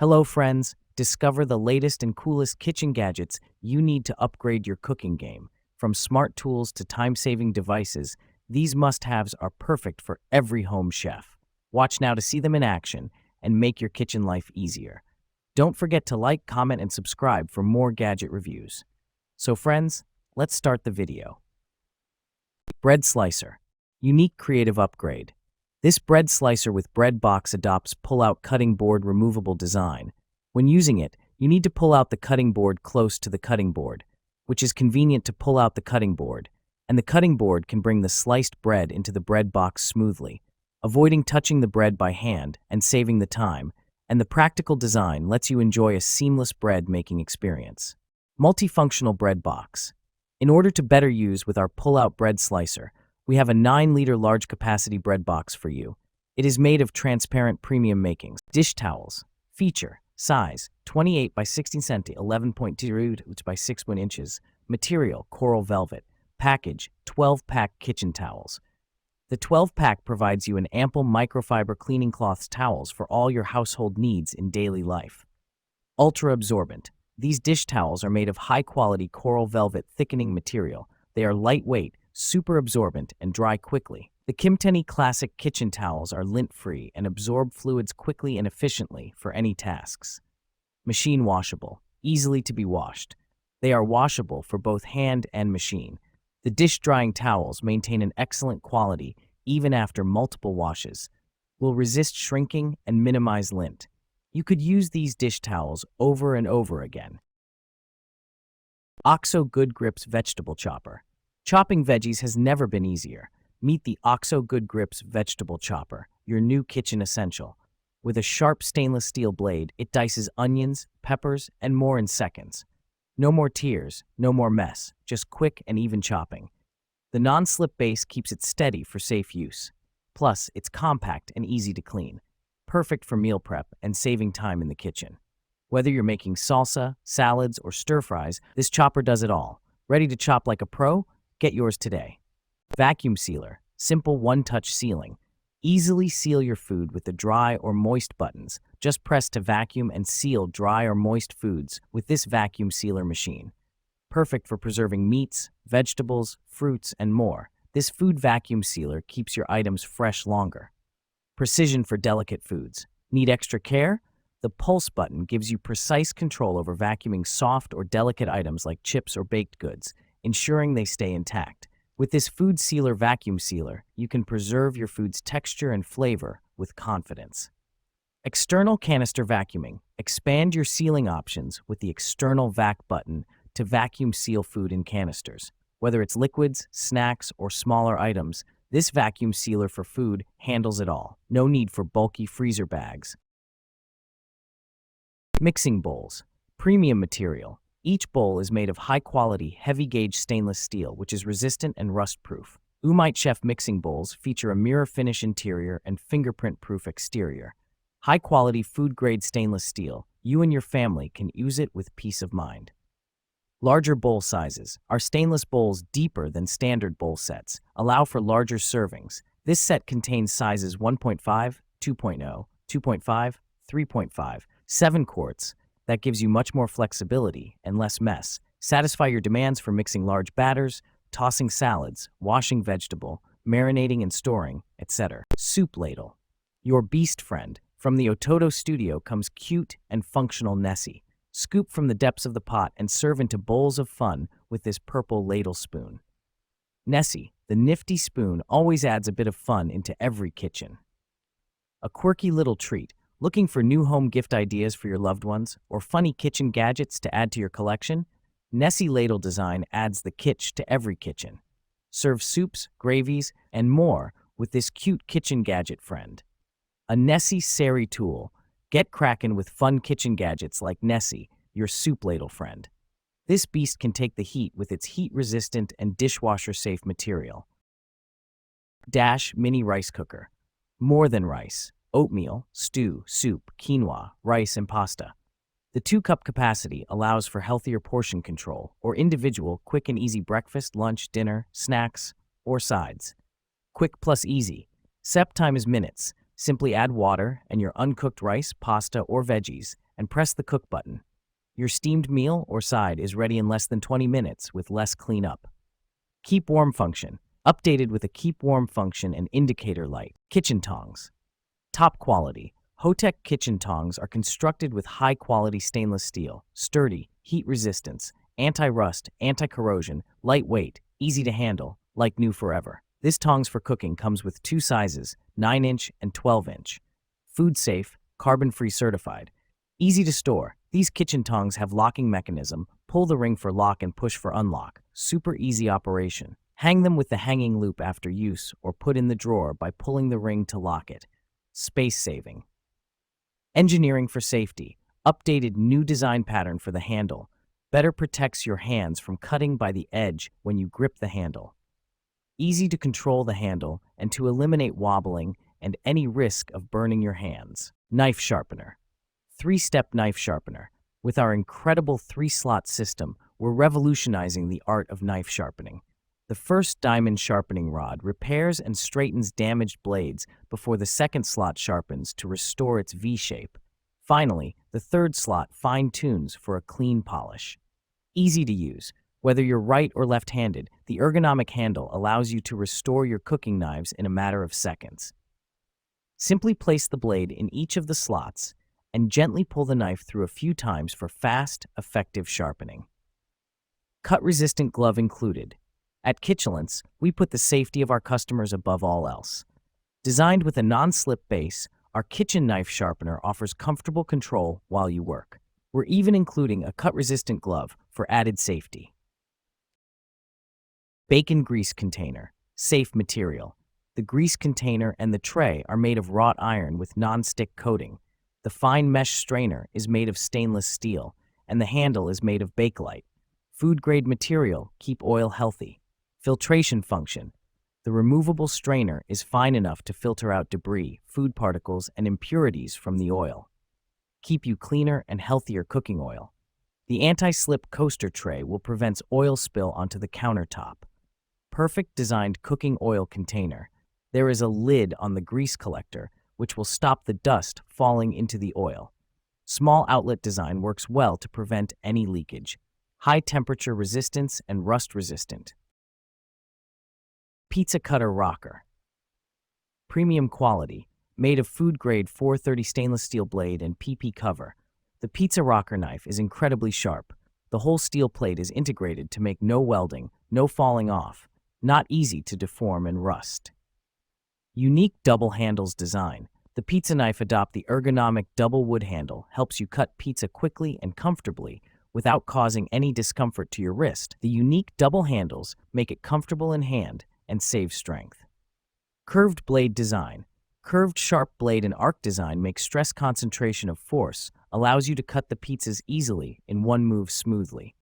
Hello, friends. Discover the latest and coolest kitchen gadgets you need to upgrade your cooking game. From smart tools to time-saving devices, these must-haves are perfect for every home chef. Watch now to see them in action and make your kitchen life easier. Don't forget to like, comment, and subscribe for more gadget reviews. So friends, let's start the video. Bread Slicer. Unique creative upgrade. This bread slicer with bread box adopts pull-out cutting board removable design. When using it, you need to pull out the cutting board close to the cutting board, which is convenient to pull out the cutting board, and the cutting board can bring the sliced bread into the bread box smoothly, avoiding touching the bread by hand and saving the time, and the practical design lets you enjoy a seamless bread-making experience. Multifunctional bread box. In order to better use with our pull-out bread slicer, we have a 9-liter large-capacity bread box for you. It is made of transparent premium makings. Dish towels. Feature. Size. 28 by 16 cm, 11.2 by 6 inches. Material. Coral velvet. Package. 12-pack kitchen towels. The 12-pack provides you an ample microfiber cleaning cloths towels for all your household needs in daily life. Ultra-absorbent. These dish towels are made of high-quality coral velvet thickening material. They are lightweight, super absorbent, and dry quickly. The Kimteni Classic kitchen towels are lint-free and absorb fluids quickly and efficiently for any tasks. Machine washable, easily to be washed. They are washable for both hand and machine. The dish drying towels maintain an excellent quality even after multiple washes, will resist shrinking and minimize lint. You could use these dish towels over and over again. OXO Good Grips Vegetable Chopper. Chopping veggies has never been easier. Meet the OXO Good Grips Vegetable Chopper, your new kitchen essential. With a sharp stainless steel blade, it dices onions, peppers, and more in seconds. No more tears, no more mess, just quick and even chopping. The non-slip base keeps it steady for safe use. Plus, it's compact and easy to clean. Perfect for meal prep and saving time in the kitchen. Whether you're making salsa, salads, or stir-fries, this chopper does it all. Ready to chop like a pro? Get yours today. Vacuum sealer. Simple one-touch sealing. Easily seal your food with the dry or moist buttons. Just press to vacuum and seal dry or moist foods with this vacuum sealer machine. Perfect for preserving meats, vegetables, fruits, and more. This food vacuum sealer keeps your items fresh longer. Precision for delicate foods. Need extra care? The pulse button gives you precise control over vacuuming soft or delicate items like chips or baked goods, ensuring they stay intact. With this food sealer vacuum sealer, you can preserve your food's texture and flavor with confidence. External canister vacuuming. Expand your sealing options with the external vac button to vacuum seal food in canisters. Whether it's liquids, snacks, or smaller items, this vacuum sealer for food handles it all. No need for bulky freezer bags. Mixing bowls. Premium material. Each bowl is made of high-quality, heavy-gauge stainless steel, which is resistant and rust-proof. Umite Chef mixing bowls feature a mirror finish interior and fingerprint-proof exterior. High-quality, food-grade stainless steel. You and your family can use it with peace of mind. Larger bowl sizes. Our stainless bowls, deeper than standard bowl sets, allow for larger servings. This set contains sizes 1.5, 2.0, 2.5, 3.5, 7 quarts. That gives you much more flexibility and less mess. Satisfy your demands for mixing large batters, tossing salads, washing vegetable, marinating and storing, etc. Soup ladle. Your beast friend. From the Ototo studio comes cute and functional Nessie. Scoop from the depths of the pot and serve into bowls of fun with this purple ladle spoon. Nessie, the nifty spoon, always adds a bit of fun into every kitchen. A quirky little treat. Looking for new home gift ideas for your loved ones or funny kitchen gadgets to add to your collection? Nessie ladle design adds the kitsch to every kitchen. Serve soups, gravies, and more with this cute kitchen gadget friend. A Nessie Sari tool. Get crackin' with fun kitchen gadgets like Nessie, your soup ladle friend. This beast can take the heat with its heat-resistant and dishwasher-safe material. Dash Mini Rice Cooker. More than rice. Oatmeal, stew, soup, quinoa, rice, and pasta. The 2-cup capacity allows for healthier portion control or individual quick and easy breakfast, lunch, dinner, snacks, or sides. Quick plus easy. Sep time is minutes. Simply add water and your uncooked rice, pasta, or veggies and press the cook button. Your steamed meal or side is ready in less than 20 minutes with less cleanup. Keep warm function. Updated with a keep warm function and indicator light. Kitchen tongs. Top quality. Hotech kitchen tongs are constructed with high-quality stainless steel, sturdy, heat resistance, anti-rust, anti-corrosion, lightweight, easy to handle, like new forever. This tongs for cooking comes with two sizes, 9-inch and 12-inch. Food safe, carbon-free certified. Easy to store. These kitchen tongs have locking mechanism, pull the ring for lock and push for unlock. Super easy operation. Hang them with the hanging loop after use or put in the drawer by pulling the ring to lock it. Space saving. Engineering for safety. Updated new design pattern for the handle. Better protects your hands from cutting by the edge when you grip the handle. Easy to control the handle and to eliminate wobbling and any risk of burning your hands. Knife sharpener. 3-step knife sharpener. With our incredible 3-slot system, we're revolutionizing the art of knife sharpening. The first diamond sharpening rod repairs and straightens damaged blades before the second slot sharpens to restore its V-shape. Finally, the third slot fine-tunes for a clean polish. Easy to use. Whether you're right or left-handed, the ergonomic handle allows you to restore your cooking knives in a matter of seconds. Simply place the blade in each of the slots and gently pull the knife through a few times for fast, effective sharpening. Cut-resistant glove included. At Kitchalence, we put the safety of our customers above all else. Designed with a non-slip base, our kitchen knife sharpener offers comfortable control while you work. We're even including a cut-resistant glove for added safety. Bacon grease container. Safe material. The grease container and the tray are made of wrought iron with non-stick coating. The fine mesh strainer is made of stainless steel, and the handle is made of Bakelite. Food-grade material, keep oil healthy. Filtration function. The removable strainer is fine enough to filter out debris, food particles, and impurities from the oil. Keep you cleaner and healthier cooking oil. The anti-slip coaster tray will prevent oil spill onto the countertop. Perfect designed cooking oil container. There is a lid on the grease collector, which will stop the dust falling into the oil. Small outlet design works well to prevent any leakage. High temperature resistance and rust resistant. Pizza cutter rocker. Premium quality, made of food-grade 430 stainless steel blade and PP cover. The pizza rocker knife is incredibly sharp. The whole steel plate is integrated to make no welding, no falling off, not easy to deform and rust. Unique double handles design. The pizza knife adopt the ergonomic double wood handle, helps you cut pizza quickly and comfortably without causing any discomfort to your wrist. The unique double handles make it comfortable in hand and save strength. Curved blade design. Curved sharp blade and arc design makes stress concentration of force, allows you to cut the pizzas easily in one move smoothly.